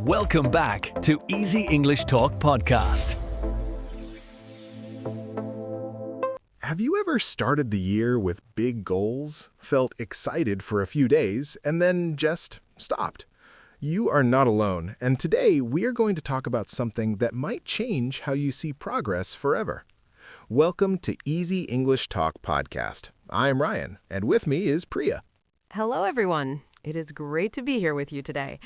Welcome back to Easy English Talk Podcast. Have you ever started the year with big goals, felt excited for a few days, and then just stopped? You are not alone, and today we are going to talk about something that might change how you see progress forever. Welcome to Easy English Talk Podcast. I'm Ryan, and with me is Priya. Hello, everyone. It is great to be here with you today.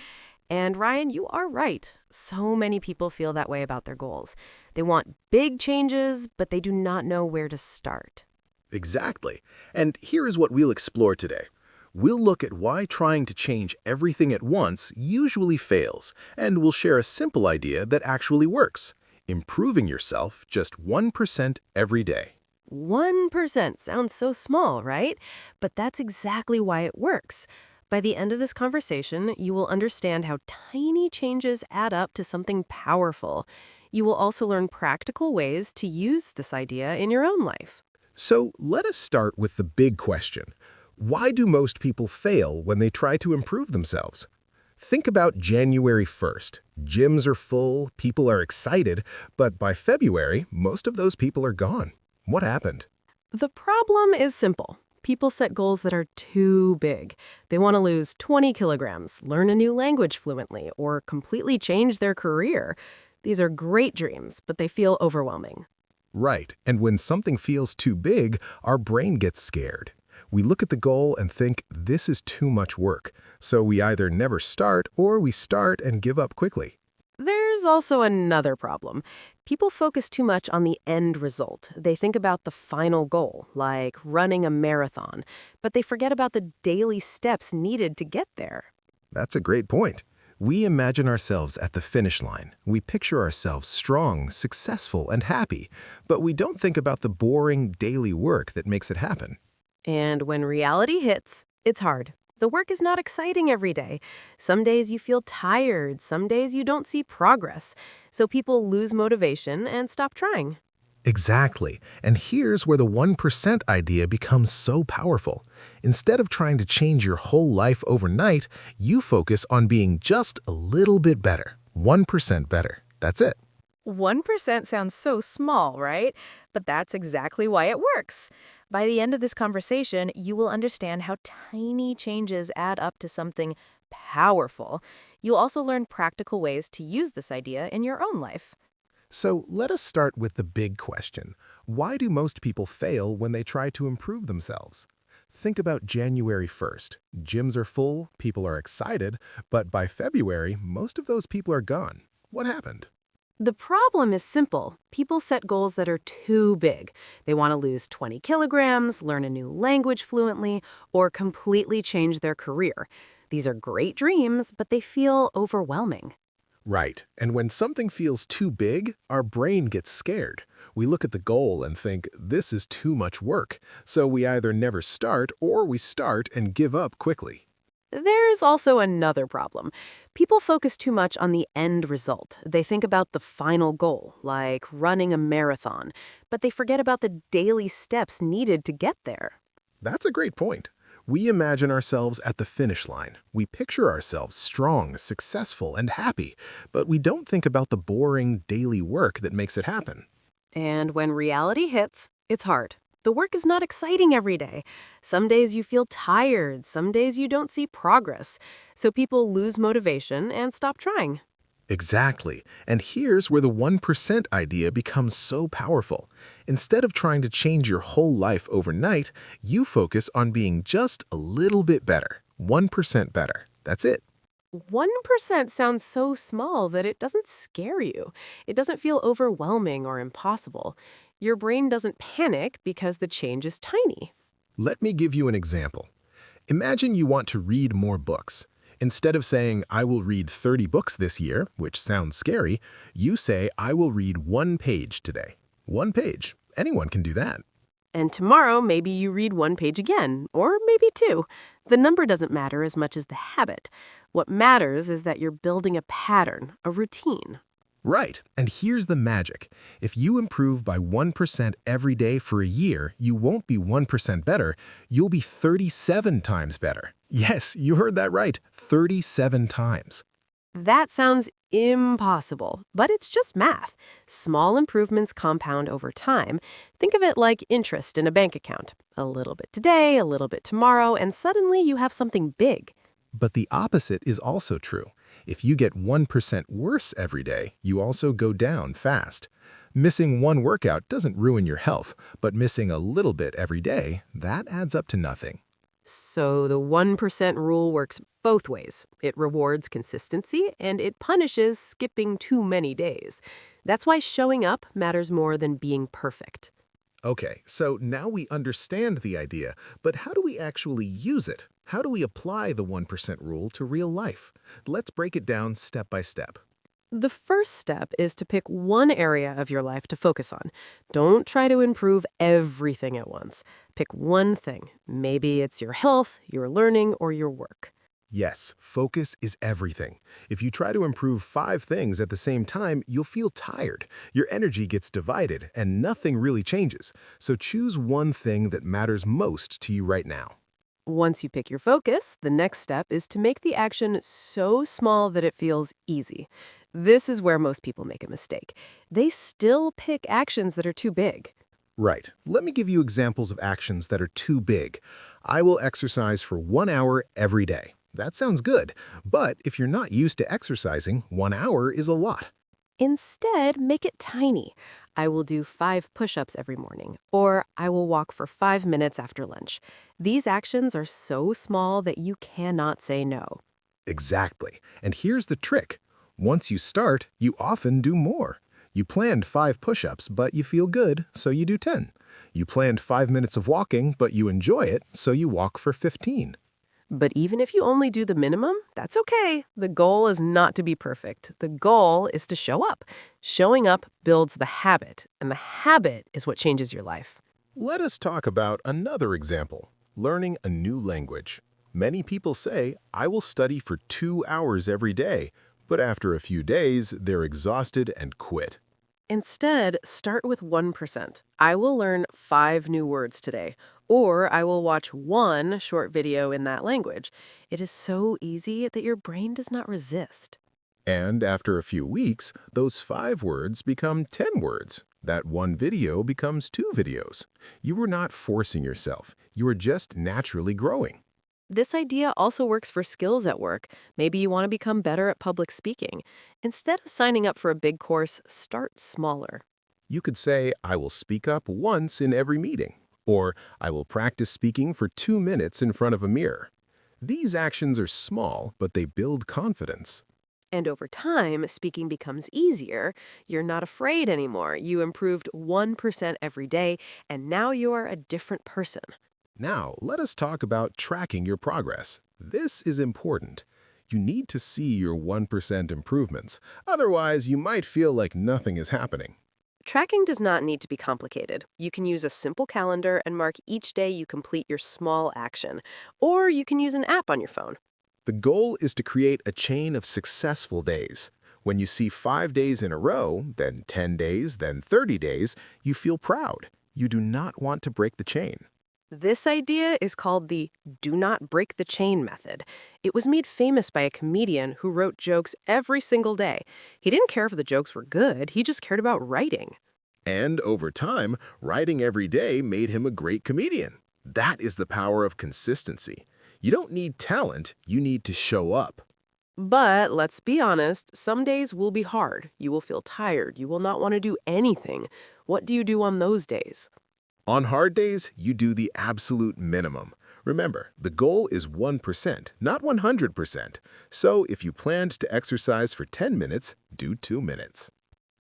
And Ryan, you are right. So many people feel that way about their goals. They want big changes, but they do not know where to start. Exactly. And here is what we'll explore today. We'll look at why trying to change everything at once usually fails, and we'll share a simple idea that actually works: improving yourself just 1% every day. 1% sounds so small, right? But that's exactly why it works. By the end of this conversation, you will understand how tiny changes add up to something powerful. You will also learn practical ways to use this idea in your own life. So let us start with the big question. Why do most people fail when they try to improve themselves? Think about January 1st. Gyms are full, people are excited, but by February, most of those people are gone. What happened? The problem is simple. People set goals that are too big. They want to lose 20 kilograms, learn a new language fluently, or completely change their career. These are great dreams, but they feel overwhelming. Right, and when something feels too big, our brain gets scared. We look at the goal and think, this is too much work, so we either never start or we start and give up quickly. There's also another problem. People focus too much on the end result. They think about the final goal, like running a marathon, but they forget about the daily steps needed to get there. That's a great point. We imagine ourselves at the finish line. We picture ourselves strong, successful, and happy, but we don't think about the boring daily work that makes it happen. And when reality hits, it's hard. The work is not exciting every day. Some days you feel tired, some days you don't see progress. So people lose motivation and stop trying. Exactly. And here's where the 1% idea becomes so powerful. Instead of trying to change your whole life overnight, you focus on being just a little bit better. 1% better. That's it. 1% sounds so small, right? But that's exactly why it works. By the end of this conversation, you will understand how tiny changes add up to something powerful. You'll also learn practical ways to use this idea in your own life. So let us start with the big question. Why do most people fail when they try to improve themselves? Think about January 1st. Gyms are full, people are excited, but by February, most of those people are gone. What happened? The problem is simple. People set goals that are too big. They want to lose 20 kilograms, learn a new language fluently, or completely change their career. These are great dreams, but they feel overwhelming. Right. And when something feels too big, our brain gets scared. We look at the goal and think, this is too much work. So we either never start or we start and give up quickly. There's also another problem. People focus too much on the end result. They think about the final goal, like running a marathon, but they forget about the daily steps needed to get there. That's a great point. We imagine ourselves at the finish line. We picture ourselves strong, successful, and happy, but we don't think about the boring daily work that makes it happen. And when reality hits, it's hard. The work is not exciting every day. Some days you feel tired, some days you don't see progress. So people lose motivation and stop trying. Exactly. And here's where the 1% idea becomes so powerful. Instead of trying to change your whole life overnight, you focus on being just a little bit better. 1% better. That's it. 1% sounds so small that it doesn't scare you. It doesn't feel overwhelming or impossible. Your brain doesn't panic because the change is tiny. Let me give you an example. Imagine you want to read more books. Instead of saying, I will read 30 books this year, which sounds scary, you say, I will read 1 page today. 1 page. Anyone can do that. And tomorrow, maybe you read 1 page again, or maybe 2. The number doesn't matter as much as the habit. What matters is that you're building a pattern, a routine. Right. And here's the magic. If you improve by 1% every day for a year, you won't be 1% better. You'll be 37 times better. Yes, you heard that right. 37 times. That sounds impossible, but it's just math. Small improvements compound over time. Think of it like interest in a bank account. A little bit today, a little bit tomorrow, and suddenly you have something big. But the opposite is also true. If you get 1% worse every day, you also go down fast. Missing one workout doesn't ruin your health, but missing a little bit every day, that adds up to nothing. So the 1% rule works both ways. It rewards consistency and it punishes skipping too many days. That's why showing up matters more than being perfect. Okay, so now we understand the idea, but how do we actually use it? How do we apply the 1% rule to real life? Let's break it down step by step. The first step is to pick one area of your life to focus on. Don't try to improve everything at once. Pick one thing. Maybe it's your health, your learning, or your work. Yes, focus is everything. If you try to improve 5 things at the same time, you'll feel tired. Your energy gets divided and nothing really changes. So choose one thing that matters most to you right now. Once you pick your focus, the next step is to make the action so small that it feels easy. This is where most people make a mistake. They still pick actions that are too big. Right. Let me give you examples of actions that are too big. I will exercise for 1 hour every day. That sounds good, but if you're not used to exercising, 1 hour is a lot. Instead, make it tiny. I will do 5 push-ups every morning, or I will walk for 5 minutes after lunch. These actions are so small that you cannot say no. Exactly. And here's the trick. Once you start, you often do more. You planned 5 push-ups, but you feel good, so you do 10. You planned 5 minutes of walking, but you enjoy it, so you walk for 15. But even if you only do the minimum, that's okay. The goal is not to be perfect. The goal is to show up. Showing up builds the habit, and the habit is what changes your life. Let us talk about another example, learning a new language. Many people say, I will study for 2 hours every day, but after a few days, they're exhausted and quit. Instead, start with 1%. I will learn 5 new words today, or I will watch 1 short video in that language. It is so easy that your brain does not resist. And after a few weeks, those 5 words become 10 words. That 1 video becomes 2 videos. You are not forcing yourself. You are just naturally growing. This idea also works for skills at work. Maybe you want to become better at public speaking. Instead of signing up for a big course, start smaller. You could say, I will speak up once in every meeting, or I will practice speaking for 2 minutes in front of a mirror. These actions are small, but they build confidence. And over time, speaking becomes easier. You're not afraid anymore. You improved 1% every day, and now you are a different person. Now, let us talk about tracking your progress. This is important. You need to see your 1% improvements. Otherwise, you might feel like nothing is happening. Tracking does not need to be complicated. You can use a simple calendar and mark each day you complete your small action. Or you can use an app on your phone. The goal is to create a chain of successful days. When you see 5 days in a row, then 10 days, then 30 days, you feel proud. You do not want to break the chain. This idea is called the do not break the chain method. It was made famous by a comedian who wrote jokes every single day. He didn't care if the jokes were good, he just cared about writing. And over time, writing every day made him a great comedian. That is the power of consistency. You don't need talent, you need to show up. But let's be honest, some days will be hard. You will feel tired. You will not want to do anything. What do you do on those days? On hard days, you do the absolute minimum. Remember, the goal is 1%, not 100%. So if you planned to exercise for 10 minutes, do 2 minutes.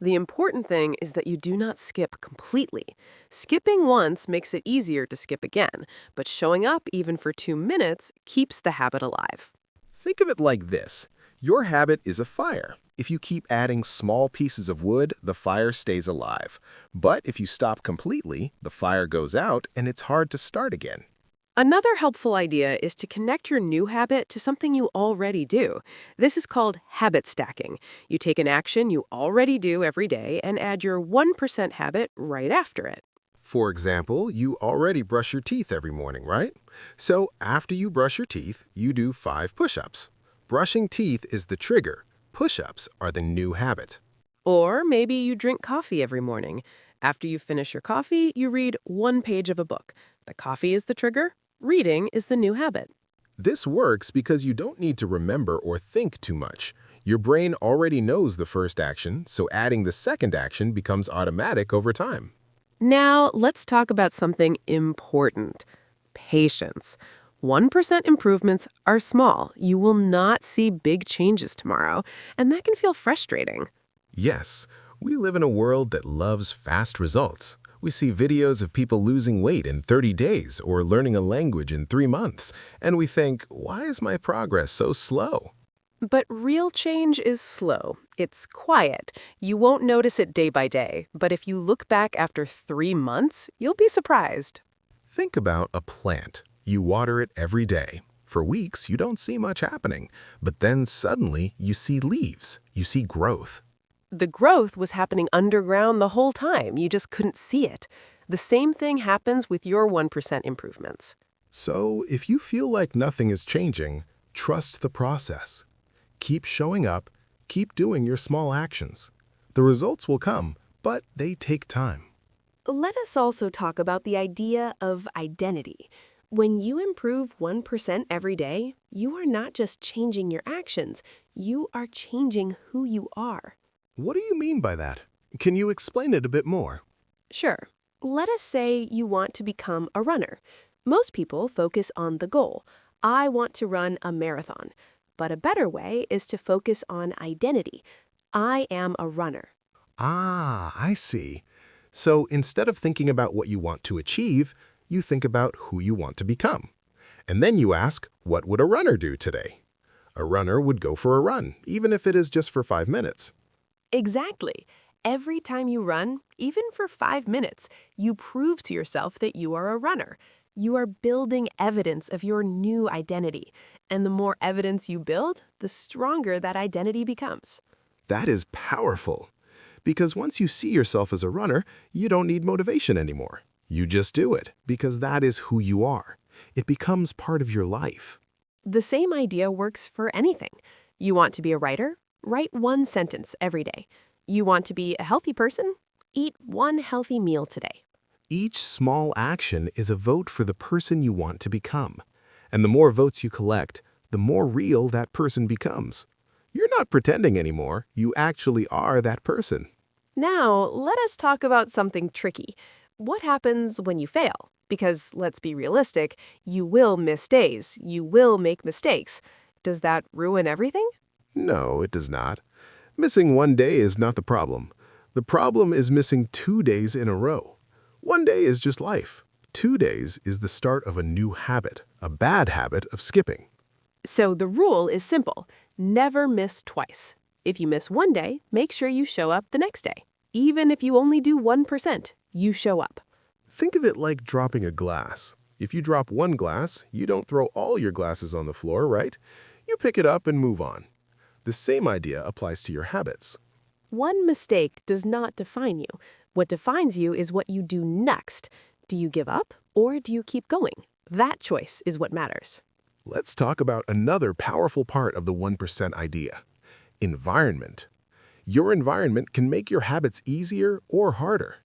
The important thing is that you do not skip completely. Skipping once makes it easier to skip again, but showing up even for 2 minutes keeps the habit alive. Think of it like this. Your habit is a fire. If you keep adding small pieces of wood, the fire stays alive. But if you stop completely, the fire goes out and it's hard to start again. Another helpful idea is to connect your new habit to something you already do. This is called habit stacking. You take an action you already do every day and add your 1% habit right after it. For example, you already brush your teeth every morning, right? So after you brush your teeth, you do 5 push-ups. Brushing teeth is the trigger. Push-ups are the new habit. Or maybe you drink coffee every morning. After you finish your coffee, you read one page of a book. The coffee is the trigger. Reading is the new habit. This works because you don't need to remember or think too much. Your brain already knows the first action, so adding the second action becomes automatic over time. Now, let's talk about something important. Patience. 1% improvements are small. You will not see big changes tomorrow, and that can feel frustrating. Yes, we live in a world that loves fast results. We see videos of people losing weight in 30 days or learning a language in 3 months, and we think, why is my progress so slow? But real change is slow. It's quiet. You won't notice it day by day, but if you look back after 3 months, you'll be surprised. Think about a plant. You water it every day. For weeks, you don't see much happening, but then suddenly you see leaves, you see growth. The growth was happening underground the whole time. You just couldn't see it. The same thing happens with your 1% improvements. So, if you feel like nothing is changing, trust the process. Keep showing up, keep doing your small actions. The results will come, but they take time. Let us also talk about the idea of identity. When you improve 1% every day, you are not just changing your actions, you are changing who you are. What do you mean by that? Can you explain it a bit more? Sure. Let us say you want to become a runner. Most people focus on the goal. I want to run a marathon. But a better way is to focus on identity. I am a runner. Ah, I see. So instead of thinking about what you want to achieve, you think about who you want to become. And then you ask, what would a runner do today? A runner would go for a run, even if it is just for 5 minutes. Exactly. Every time you run, even for 5 minutes, you prove to yourself that you are a runner. You are building evidence of your new identity. And the more evidence you build, the stronger that identity becomes. That is powerful. Because once you see yourself as a runner, you don't need motivation anymore. You just do it, because that is who you are. It becomes part of your life. The same idea works for anything. You want to be a writer? Write 1 sentence every day. You want to be a healthy person? Eat 1 healthy meal today. Each small action is a vote for the person you want to become. And the more votes you collect, the more real that person becomes. You're not pretending anymore. You actually are that person. Now, let us talk about something tricky. What happens when you fail? Because, let's be realistic, you will miss days. You will make mistakes. Does that ruin everything? No, it does not. Missing 1 day is not the problem. The problem is missing 2 days in a row. 1 day is just life. 2 days is the start of a new habit, a bad habit of skipping. So the rule is simple. Never miss twice. If you miss 1 day, make sure you show up the next day. Even if you only do 1%, you show up. Think of it like dropping a glass. If you drop 1 glass, you don't throw all your glasses on the floor, right? You pick it up and move on. The same idea applies to your habits. 1 mistake does not define you. What defines you is what you do next. Do you give up or do you keep going? That choice is what matters. Let's talk about another powerful part of the 1% idea. Environment. Your environment can make your habits easier or harder.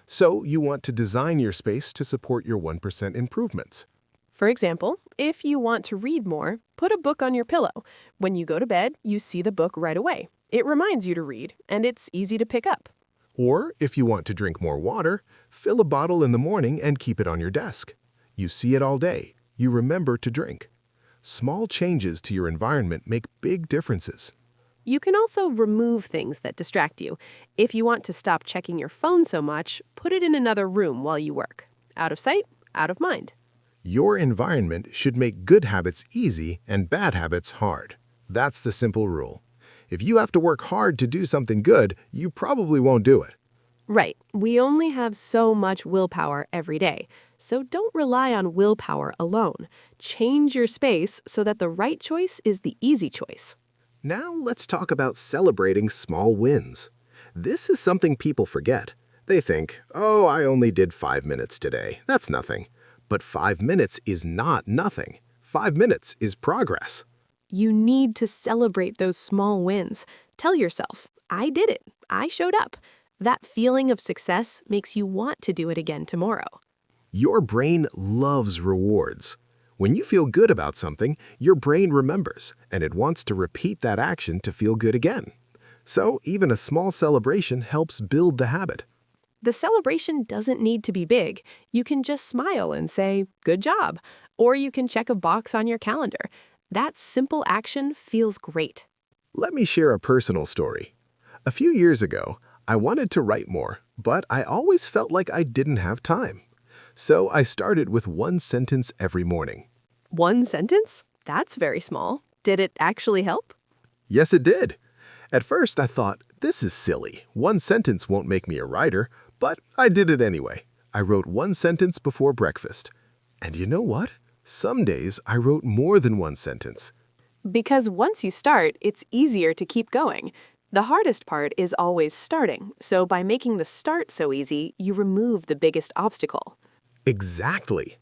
So you want to design your space to support your 1% improvements. For example, if you want to read more, put a book on your pillow. When you go to bed, you see the book right away. It reminds you to read, and it's easy to pick up. Or, if you want to drink more water, fill a bottle in the morning and keep it on your desk. You see it all day. You remember to drink. Small changes to your environment make big differences. You can also remove things that distract you. If you want to stop checking your phone so much, put it in another room while you work. Out of sight, out of mind. Your environment should make good habits easy and bad habits hard. That's the simple rule. If you have to work hard to do something good, you probably won't do it. Right. We only have so much willpower every day. So don't rely on willpower alone. Change your space so that the right choice is the easy choice. Now let's talk about celebrating small wins. This is something people forget. They think, oh, I only did 5 minutes today. That's nothing. But 5 minutes is not nothing. 5 minutes is progress. You need to celebrate those small wins. Tell yourself, I did it. I showed up. That feeling of success makes you want to do it again tomorrow. Your brain loves rewards. When you feel good about something, your brain remembers, and it wants to repeat that action to feel good again. So even a small celebration helps build the habit. The celebration doesn't need to be big. You can just smile and say, good job. Or you can check a box on your calendar. That simple action feels great. Let me share a personal story. A few years ago, I wanted to write more, but I always felt like I didn't have time. So I started with one sentence every morning. One sentence? That's very small. Did it actually help? Yes, it did. At first, I thought, this is silly. One sentence won't make me a writer, but I did it anyway. I wrote one sentence before breakfast. And you know what? Some days I wrote more than one sentence. Because once you start, it's easier to keep going. The hardest part is always starting, so by making the start so easy, you remove the biggest obstacle. Exactly.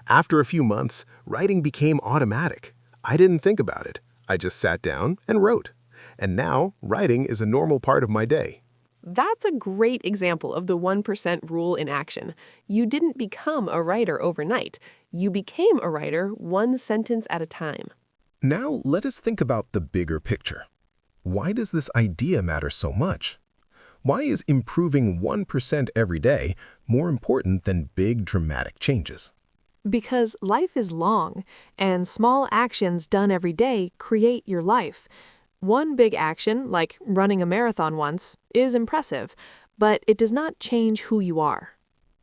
After a few months, writing became automatic. I didn't think about it. I just sat down and wrote. And now, writing is a normal part of my day. That's a great example of the 1% rule in action. You didn't become a writer overnight. You became a writer one sentence at a time. Now, let us think about the bigger picture. Why does this idea matter so much? Why is improving 1% every day more important than big dramatic changes? Because life is long, and small actions done every day create your life. One big action, like running a marathon once, is impressive, but it does not change who you are.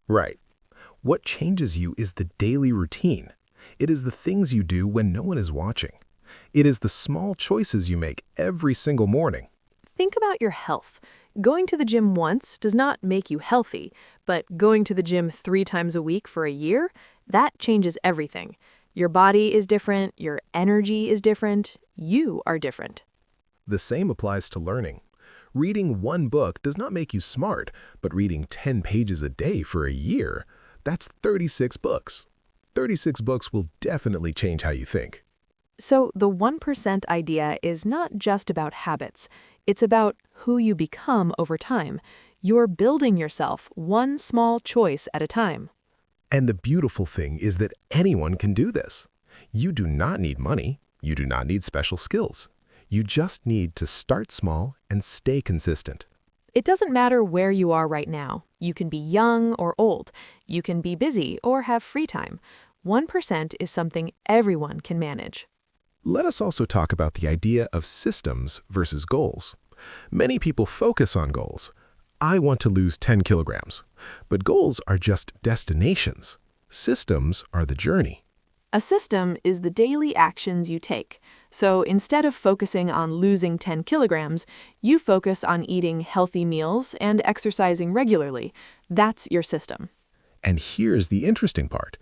Right. What changes you is the daily routine. It is the things you do when no one is watching. It is the small choices you make every single morning. Think about your health. Going to the gym once does not make you healthy, but going to the gym 3 times a week for a year, that changes everything. Your body is different, your energy is different, you are different. The same applies to learning. Reading one book does not make you smart, but reading 10 pages a day for a year, that's 36 books. 36 books will definitely change how you think. So the 1% idea is not just about habits. It's about who you become over time. You're building yourself one small choice at a time. And the beautiful thing is that anyone can do this. You do not need money. You do not need special skills. You just need to start small and stay consistent. It doesn't matter where you are right now. You can be young or old. You can be busy or have free time. 1% is something everyone can manage. Let us also talk about the idea of systems versus goals. Many people focus on goals. I want to lose 10 kilograms. But goals are just destinations. Systems are the journey. A system is the daily actions you take. So instead of focusing on losing 10 kilograms, you focus on eating healthy meals and exercising regularly. That's your system. And here's the interesting part.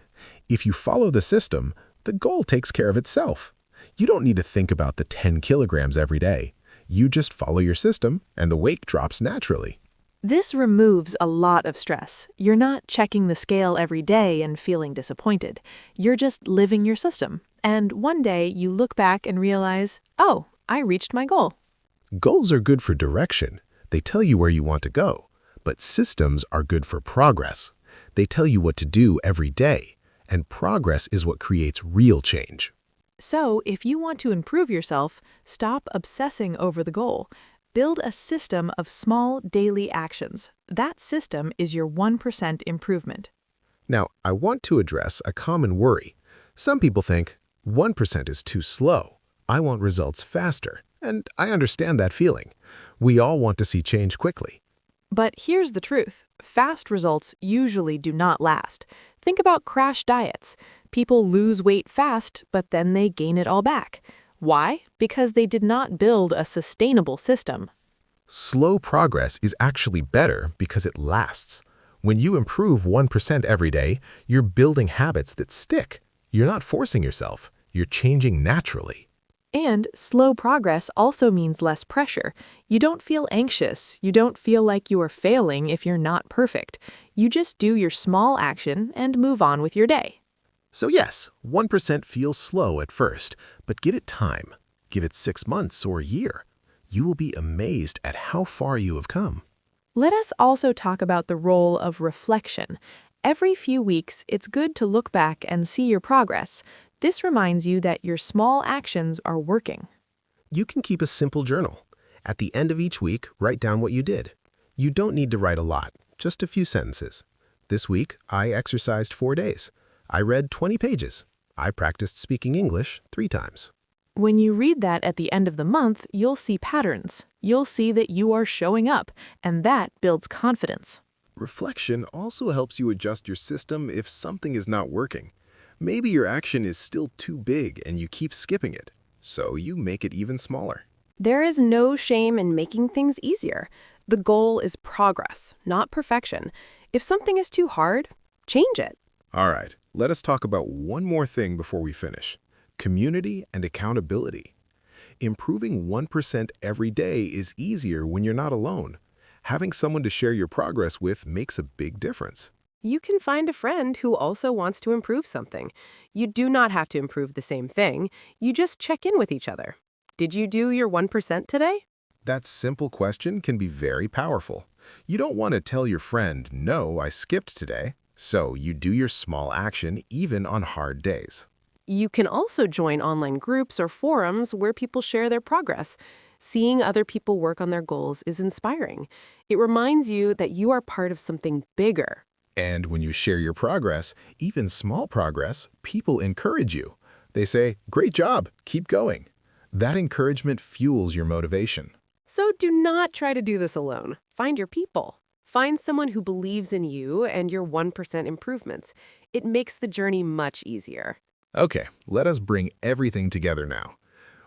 If you follow the system, the goal takes care of itself. You don't need to think about the 10 kilograms every day. You just follow your system, and the weight drops naturally. This removes a lot of stress. You're not checking the scale every day and feeling disappointed. You're just living your system. And one day you look back and realize, oh, I reached my goal. Goals are good for direction. They tell you where you want to go. But systems are good for progress. They tell you what to do every day. And progress is what creates real change. So if you want to improve yourself, stop obsessing over the goal. Build a system of small daily actions. That system is your 1% improvement. Now, I want to address a common worry. Some people think, 1% is too slow. I want results faster. And I understand that feeling. We all want to see change quickly. But here's the truth. Fast results usually do not last. Think about crash diets. People lose weight fast, but then they gain it all back. Why? Because they did not build a sustainable system. Slow progress is actually better because it lasts. When you improve 1% every day, you're building habits that stick. You're not forcing yourself. You're changing naturally. And slow progress also means less pressure. You don't feel anxious. You don't feel like you are failing if you're not perfect. You just do your small action and move on with your day. So yes, 1% feels slow at first, but give it time. Give it 6 months or a year. You will be amazed at how far you have come. Let us also talk about the role of reflection. Every few weeks, it's good to look back and see your progress. This reminds you that your small actions are working. You can keep a simple journal. At the end of each week, write down what you did. You don't need to write a lot, just a few sentences. This week, I exercised 4 days. I read 20 pages. I practiced speaking English 3 times. When you read that at the end of the month, you'll see patterns. You'll see that you are showing up, and that builds confidence. Reflection also helps you adjust your system if something is not working. Maybe your action is still too big and you keep skipping it, so you make it even smaller. There is no shame in making things easier. The goal is progress, not perfection. If something is too hard, change it. All right, let us talk about one more thing before we finish. Community and accountability. Improving 1% every day is easier when you're not alone. Having someone to share your progress with makes a big difference. You can find a friend who also wants to improve something. You do not have to improve the same thing. You just check in with each other. Did you do your 1% today? That simple question can be very powerful. You don't want to tell your friend, "No, I skipped today." So you do your small action even on hard days. You can also join online groups or forums where people share their progress. Seeing other people work on their goals is inspiring. It reminds you that you are part of something bigger. And when you share your progress, even small progress, people encourage you. They say, "Great job, keep going." That encouragement fuels your motivation. So do not try to do this alone. Find your people. Find someone who believes in you and your 1% improvements. It makes the journey much easier. Okay, let us bring everything together now.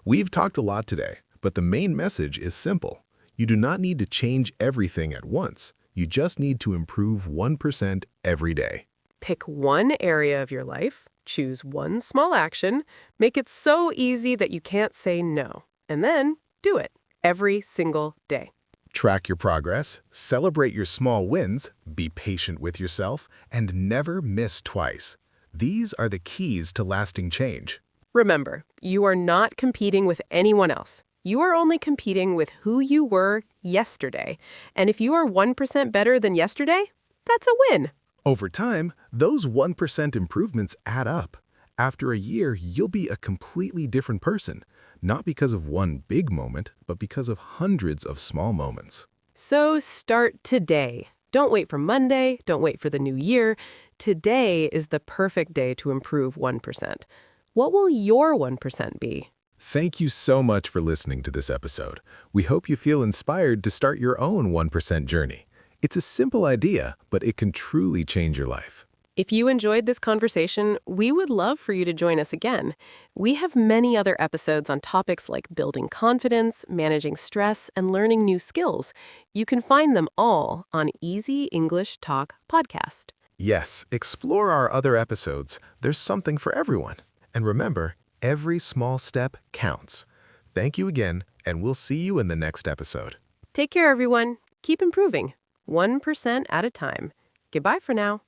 We've talked a lot today, but the main message is simple. You do not need to change everything at once. You just need to improve 1% every day. Pick one area of your life, choose one small action, make it so easy that you can't say no, and then do it every single day. Track your progress, celebrate your small wins, be patient with yourself, and never miss twice. These are the keys to lasting change. Remember, you are not competing with anyone else. You are only competing with who you were yesterday. And if you are 1% better than yesterday, that's a win. Over time, those 1% improvements add up. After a year, you'll be a completely different person, not because of one big moment, but because of hundreds of small moments. So start today. Don't wait for Monday. Don't wait for the new year. Today is the perfect day to improve 1%. What will your 1% be? Thank you so much for listening to this episode. We hope you feel inspired to start your own 1% journey. It's a simple idea, but it can truly change your life. If you enjoyed this conversation, we would love for you to join us again. We have many other episodes on topics like building confidence, managing stress, and learning new skills. You can find them all on Easy English Talk Podcast. Yes, explore our other episodes. There's something for everyone. And remember, every small step counts. Thank you again, and we'll see you in the next episode. Take care, everyone. Keep improving, 1% at a time. Goodbye for now.